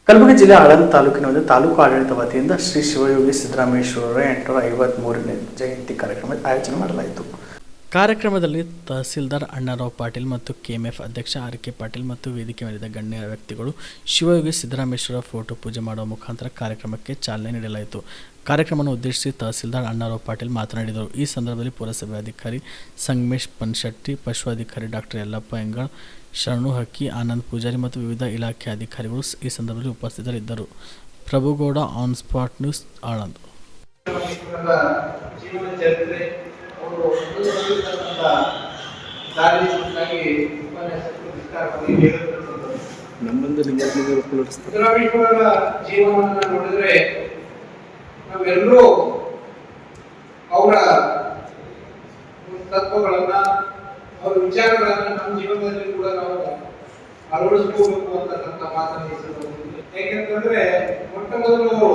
ಕಲಬುರಗಿ ಜಿಲ್ಲೆ ಆಳಂದ ತಾಲೂಕಿನ ತಾಲೂಕು ಆಡಳಿತ ವತಿಯಿಂದ ಶ್ರೀ ಶಿವಯೋಗಿ ಸಿದ್ದರಾಮೇಶ್ವರರ 853ನೇ ಜಯಂತಿ ಕಾರ್ಯಕ್ರಮ ಆಯೋಜನೆ ಮಾಡಲಾಯಿತು. ಕಾರ್ಯಕ್ರಮದಲ್ಲಿ ತಹಸೀಲ್ದಾರ್ ಅಣ್ಣಾರಾವ್ ಪಾಟೀಲ್ ಮತ್ತು ಕೆಎಂಎಫ್ ಅಧ್ಯಕ್ಷ ಆರ್.ಕೆ. ಪಾಟೀಲ್ ಮತ್ತು ವೇದಿಕೆ ಮೇಲಿದ್ದ ಗಣ್ಯ ವ್ಯಕ್ತಿಗಳು ಶಿವಯೋಗಿ ಸಿದ್ದರಾಮೇಶ್ವರ ಫೋಟೋ ಪೂಜೆ ಮಾಡುವ ಮುಖಾಂತರ ಕಾರ್ಯಕ್ರಮಕ್ಕೆ ಚಾಲನೆ ನೀಡಲಾಯಿತು. ಕಾರ್ಯಕ್ರಮವನ್ನು ಉದ್ದೇಶಿಸಿ ತಹಸೀಲ್ದಾರ್ ಅಣ್ಣಾರಾವ್ ಪಾಟೀಲ್ ಮಾತನಾಡಿದರು. ಈ ಸಂದರ್ಭದಲ್ಲಿ ಪುರಸಭೆ ಅಧಿಕಾರಿ ಸಂಗಮೇಶ್ ಪನ್ಶೆಟ್ಟಿ, ಪಶು ಅಧಿಕಾರಿ ಡಾಕ್ಟರ್ ಯಲ್ಲಪ್ಪ ಎಂಗಾಳ್, ಶರಣು ಹಕ್ಕಿ, ಆನಂದ್ ಪೂಜಾರಿ ಮತ್ತು ವಿವಿಧ ಇಲಾಖೆ ಅಧಿಕಾರಿಗಳು ಈ ಸಂದರ್ಭದಲ್ಲಿ ಉಪಸ್ಥಿತರಿದ್ದರು. Prabhugouda, on spot news, Aland. ಸಿದ್ದರಾಮೇಶ್ವರರ ಜೀವನವನ್ನು ನೋಡಿದ್ರೆ ನಾವೆಲ್ಲರೂ ಅವರ ತತ್ವಗಳನ್ನ, ಅವರ ವಿಚಾರಗಳನ್ನ ನಮ್ಮ ಜೀವನದಲ್ಲಿ ಕೂಡ ನಾವು ಅಳವಡಿಸ್ಕೋಬೇಕು ಅಂತಕ್ಕಂಥ ಮಾತನ್ನು ಹೆಸರು. ಯಾಕೆಂತಂದ್ರೆ ಮೊಟ್ಟ ಮೊದಲು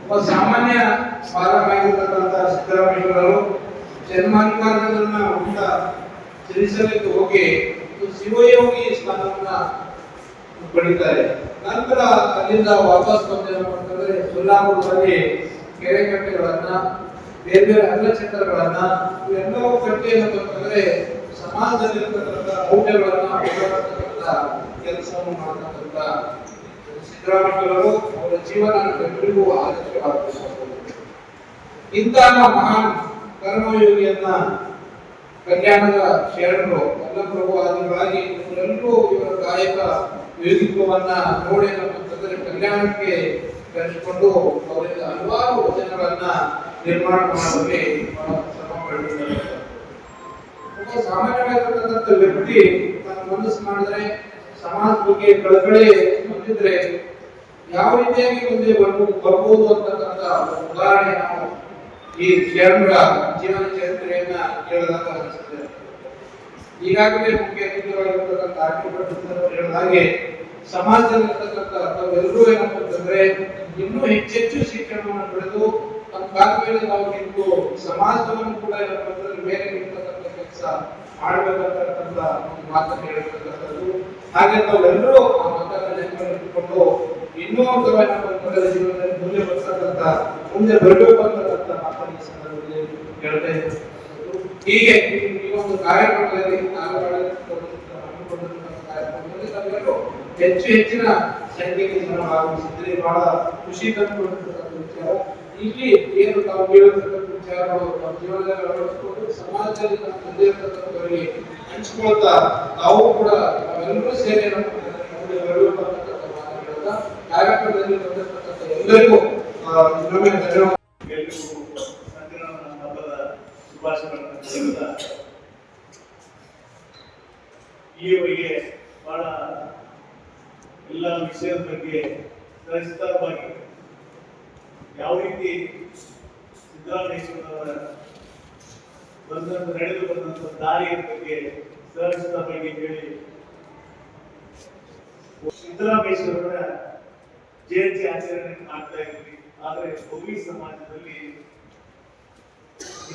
ಒಬ್ಬ ಸಾಮಾನ್ಯ ಬಾಲಕರಾಗಿರ್ತಕ್ಕಂಥ ಸಿದ್ದರಾಮೇಶ್ವರರು ಜನ್ಮಾಧಿಕಾರಗಳನ್ನ ಹುಟ್ಟ ತಿಳಿಸಲಿಕ್ಕೆ ಹೋಗಿ ಶಿವಯೋಗಿ ಸ್ಥಾನವನ್ನ ಪಡಿತಾರೆ. ನಂತರ ಅಲ್ಲಿಂದ ವಾಪಸ್ ಬಂದೇನಂತಂದ್ರೆ ಸೊಲ್ಲಾಪುರದಲ್ಲಿ ಕೆರೆಕಟ್ಟೆಗಳನ್ನ, ಬೇರೆ ಬೇರೆ ಅಂಗಚಕ್ರಗಳನ್ನ, ಇವೆಲ್ಲವೂ ಕಟ್ಟಿ ಏನಂತಂದ್ರೆ ಸಮಾಜದಲ್ಲಿರ್ತಕ್ಕಂಥ ಮೌಲ್ಯಗಳನ್ನ ಹೋರಾಡ್ತಕ್ಕಂಥ ಕೆಲಸವನ್ನು ಮಾಡತಕ್ಕಂಥ ಸಿದ್ದರಾಮೇಶ್ವರರು ಅವರ ಜೀವನ ಎಲ್ಲರಿಗೂ ಆದರ್ಶವಾಗಬೇಕು. ಇಂತಹ ಮಹಾನ್ ಕರ್ಮಯೋಗಿಯನ್ನ ಕಲ್ಯಾಣದ ಶರಣರು ಅಲ್ಲಪ್ರಭು ಆದಿಗಳಾಗಿ ಇವರೆಲ್ಲರೂ ಇವರ ಗಾಯಕ ಯೋಗಿತ್ವವನ್ನ ನೋಡಿ ಏನಂತಂದ್ರೆ ಕಲ್ಯಾಣಕ್ಕೆ ಕರೆಸಿಕೊಂಡು ಅವರಿಂದ ಹಲವಾರು ವಚನಗಳನ್ನ ನಿರ್ಮಾಣ ಮಾಡುವಲ್ಲಿ ಶ್ರಮ ಪಟ್ಟಿದ್ದಾರೆ. ಒಬ್ಬ ಸಾಮಾನ್ಯವಾಗಿರ್ತಕ್ಕಂಥ ವ್ಯಕ್ತಿ ತನ್ನ ಮನಸ್ಸು ಮಾಡಿದ್ರೆ, ಸಮಾಜ ಬಗ್ಗೆ ಕಳಕಳಿ ಹೊಂದಿದ್ರೆ ಯಾವ ರೀತಿಯಾಗಿ ಮುಂದೆ ಬರ್ಬೋದು ಅಂತಕ್ಕಂಥ ಉದಾಹರಣೆ ನಾವು ಈ ಶರಣರ ಜೀವನ ಚರಿತ್ರೆಯನ್ನ ಕೇಳಿದಾಗ ಅನಿಸುತ್ತೆ. ಈಗಾಗಲೇ ಮುಖ್ಯ ಅತಿಥಿಗಳಾಗಿರ್ತಕ್ಕಂಥ ಹೇಳಿದ ಹಾಗೆ ಸಮಾಜದಲ್ಲಿರ್ತಕ್ಕಂಥ ತಾವೆಲ್ಲರೂ ಏನಂತಂದ್ರೆ ಇನ್ನೂ ಹೆಚ್ಚೆಚ್ಚು ಶಿಕ್ಷಣವನ್ನು ಪಡೆದು ನಮ್ಮ ಕಾಲ ಮೇಲೆ ನಾವು ನಿಂತು ಸಮಾಜವನ್ನು ಕೂಡ ಏನಂತಂದ್ರೆ ಮೇಲೆ ನಿಂತಕ್ಕಂಥ ಕೆಲಸ ಮಾಡಬೇಕಂತಕ್ಕಂಥ ಒಂದು ಮಾತನ್ನು ಹೇಳಿರ್ತಕ್ಕಂಥದ್ದು. ಹಾಗೆ ತಾವೆಲ್ಲರೂ ಆ ಮಾತನ್ನ ನೆನಪಿಟ್ಟುಕೊಂಡು ಇನ್ನೂ ಏನಂತಂದ್ರೆ ಜೀವನದಲ್ಲಿ ಮುಂದೆ ಬರ್ತಕ್ಕಂಥ ಮುಂದೆ ಬರಬೇಕು ಅಂತಕ್ಕಂಥ ಮಾತನ್ನು ಈ ಸಂದರ್ಭದಲ್ಲಿ ಹೇಳ್ತಾ ಇದ್ದಾರೆ. ಹೀಗೆ ಈ ಒಂದು ಕಾರ್ಯಕ್ರಮದಲ್ಲಿ ತಾವೆಲ್ಲರೂ ಹೆಚ್ಚಿನ ಸಂಖ್ಯೆಗೆ ಜನ ಭಾಗವಹಿಸಿದ್ರೆ ಬಹಳ ಖುಷಿ ತಂದುಕೊಳ್ತಕ್ಕಂಥ ವಿಚಾರ. ಇಲ್ಲಿ ಏನು ತಾವು ಕೇಳಿರ್ತಕ್ಕಂಥ ವಿಚಾರಗಳು ನಮ್ಮ ಜೀವನದಲ್ಲಿ ಅಳವಡಿಸಿಕೊಂಡು ಸಮಾಜದಲ್ಲಿ ನಮ್ಮ ಮುಂದೆ ಇರ್ತಕ್ಕಂಥವರಿಗೆ ಹಂಚಿಕೊಳ್ತಾ ತಾವು ಕೂಡ ನಾವೆಲ್ಲರೂ ಸೇರಿ ಬರಬೇಕು ಅಂತಕ್ಕಂಥ ಮಾತುಗಳನ್ನ ಕಾರ್ಯಕ್ರಮದಲ್ಲಿ ಬಂದಿರತಕ್ಕಂಥ ಎಲ್ಲರಿಗೂ ಇನ್ನೊಮ್ಮೆ ಧನ್ಯವಾದ. ಈವರೆಗೆ ಬಹಳ ಎಲ್ಲ ವಿಷಯದ ಬಗ್ಗೆ ವಿಸ್ತಾರವಾಗಿ ಯಾವ ರೀತಿ ಸಿದ್ದರಾಮೇಶ್ವರರ ನಡೆದು ಬಂದಂತ ದಾರಿಯ ಬಗ್ಗೆ ಸವಿಸ್ತಾರವಾಗಿ ಹೇಳಿ ಸಿದ್ದರಾಮೇಶ್ವರರ ಜಯಂತಿ ಆಚರಣೆ ಮಾಡ್ತಾ ಇದ್ವಿ. ಆದರೆ ಭೋವಿ ಸಮಾಜದಲ್ಲಿ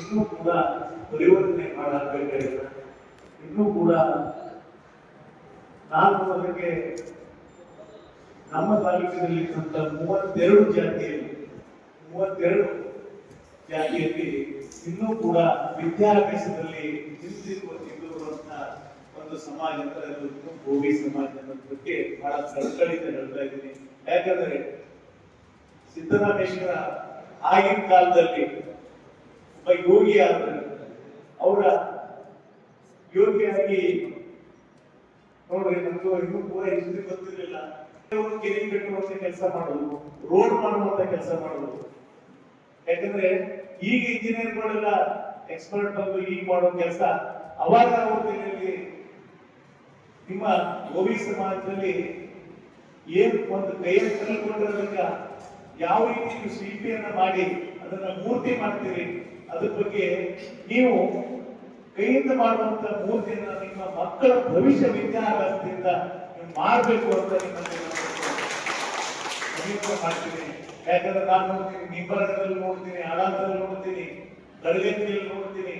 ಇನ್ನೂ ಕೂಡ ಪರಿವರ್ತನೆ ಮಾಡಬೇಕಾಗಿದೆ. ಇನ್ನೂ ಕೂಡ ನಾನು ಅದಕ್ಕೆ ನಮ್ಮ ತಾಲೂಕಿನಲ್ಲಿ 32 ಜಾತಿಯಲ್ಲಿ ಇನ್ನೂ ಕೂಡ ವಿದ್ಯಾಭ್ಯಾಸದಲ್ಲಿ ಹಿಂದಿರುವಂತ ಒಂದು ಸಮಾಜ ಅಂತ ಭೋವಿ ಸಮಾಜದ ಬಗ್ಗೆ ಬಹಳ ಕಳಕಳಿತ ಹೇಳ್ತಾ ಇದ್ದೀನಿ. ಯಾಕಂದ್ರೆ ಸಿದ್ದರಾಮೇಶ್ವರ ಆಗಿನ ಕಾಲದಲ್ಲಿ ಒಬ್ಬ ಯೋಗಿ ಆದ್ರೆ ಅವರ ಯೋಗಿಯಾಗಿ ನೋಡ್ರಿ, ನಮ್ಗೂ ಇನ್ನೂ ಕೂಡ ಹಿಸ್ಟ್ರಿ ಗೊತ್ತಿರಲಿಲ್ಲ. ಕೆರೆ ಕಟ್ಟುವಂತ ಕೆಲಸ ಮಾಡೋದು, ರೋಡ್ ಮಾಡುವಂತ ಕೆಲಸ ಮಾಡೋದು. ಯಾಕಂದ್ರೆ ಈಗ ಇಂಜಿನಿಯರ್ಗಳೆಲ್ಲ ಎಕ್ಸ್ಪರ್ಟ್ ಬಂದು ಈಗ ಮಾಡೋ ಕೆಲಸ ಅವಾಗ ಅವಧಿಯಲ್ಲಿ ನಿಮ್ಮ ಭೋವಿ ಸಮಾಜದಲ್ಲಿ ಏನ್ ಒಂದು ಕೈಯಲ್ಲಿ ಕಲ್ಕೊಂಡಿರೋದಕ್ಕ ಯಾವ ರೀತಿ ನೀವು ಶಿಲ್ಪಿಯನ್ನ ಮಾಡಿ ಅದನ್ನ ಮೂರ್ತಿ ಮಾಡ್ತೀರಿ, ಅದ್ರ ಬಗ್ಗೆ ನೀವು ಕೈಯಿಂದ ಮಾಡುವಂತ ಮೂರ್ತಿಯನ್ನ ನಿಮ್ಮ ಮಕ್ಕಳ ಭವಿಷ್ಯ ವಿದ್ಯಾಭ್ಯಾಸದಿಂದ ನೀವು ಮಾಡಬೇಕು ಅಂತ ಮಾಡ್ತೀನಿ. ಯಾಕಂದ್ರೆ ನಾನು ನೋಡ್ತೀನಿ, ನಿಂಬರದಲ್ಲಿ ನೋಡ್ತೀನಿ, ಆಡಾದಲ್ಲಿ ನೋಡ್ತೀನಿ, ಗಡಗಂಜಿಯಲ್ಲಿ ನೋಡ್ತೀನಿ,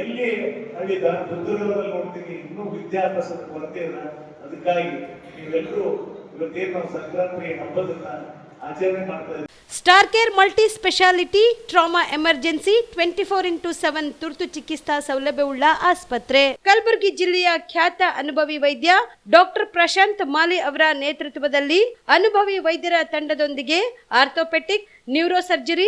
ಎಲ್ಲಿ ಹಳ್ಳಿ ದುರ್ಗದಲ್ಲಿ ನೋಡ್ತೀನಿ, ಇನ್ನೂ ವಿದ್ಯಾಭ್ಯಾಸದ ಕೊರತೆ ಇದೆ. ಅದಕ್ಕಾಗಿ ನೀವೆಲ್ಲರೂ ಇವತ್ತೇನು ನಾವು ಸಂಕ್ರಾಂತಿ ಹಬ್ಬದನ್ನ ಆಚರಣೆ ಮಾಡ್ತಾ ಇದ್ದೀವಿ. Star care multi speciality trauma emergency 24x7 ತುರ್ತು ಚಿಕಿತ್ಸಾ ಸೌಲಭ್ಯವುಳ್ಳ ಆಸ್ಪತ್ರೆ. ಕಲಬುರಗಿ ಜಿಲ್ಲೆಯ ಖ್ಯಾತ ಅನುಭವಿ ವೈದ್ಯ ಡಾಕ್ಟರ್ ಪ್ರಶಾಂತ್ ಮಾಲಿ ಅವರ ನೇತೃತ್ವದಲ್ಲಿ ಅನುಭವಿ ವೈದ್ಯರ ತಂಡದೊಂದಿಗೆ orthopaedic, neuro surgery,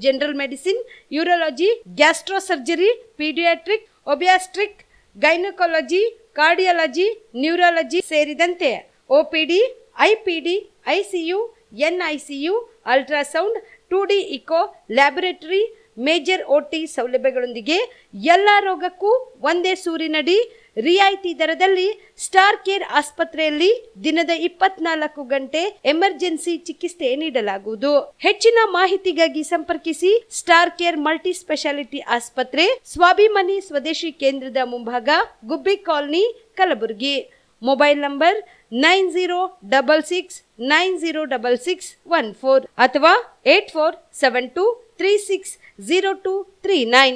general medicine, urology, gastro surgery, paediatric, obstetric, gynaecology, cardiology, neurology ಸೇರಿದಂತೆ OPD, IPD, ICU, NICU, ultrasound, 2D echo, laboratory, major OT ಸೌಲಭ್ಯಗಳೊಂದಿಗೆ ಎಲ್ಲ ರೋಗಕ್ಕೂ ಒಂದೇ ಸೂರಿನಡಿ ರಿಯಾಯಿತಿ ದರದಲ್ಲಿ ಸ್ಟಾರ್ ಕೇರ್ ಆಸ್ಪತ್ರೆಯಲ್ಲಿ ದಿನದ 24 ಗಂಟೆ ಎಮರ್ಜೆನ್ಸಿ ಚಿಕಿತ್ಸೆ ನೀಡಲಾಗುವುದು. ಹೆಚ್ಚಿನ ಮಾಹಿತಿಗಾಗಿ ಸಂಪರ್ಕಿಸಿ ಸ್ಟಾರ್ ಕೇರ್ ಮಲ್ಟಿ ಸ್ಪೆಷಾಲಿಟಿ ಆಸ್ಪತ್ರೆ, ಸ್ವಾಭಿಮಾನಿ ಸ್ವದೇಶಿ ಕೇಂದ್ರದ ಮುಂಭಾಗ, ಗುಬ್ಬಿ ಕಾಲನಿ, ಕಲಬುರಗಿ. ಮೊಬೈಲ್ ನಂಬರ್ 9066906614 ಅಥವಾ 8472360239.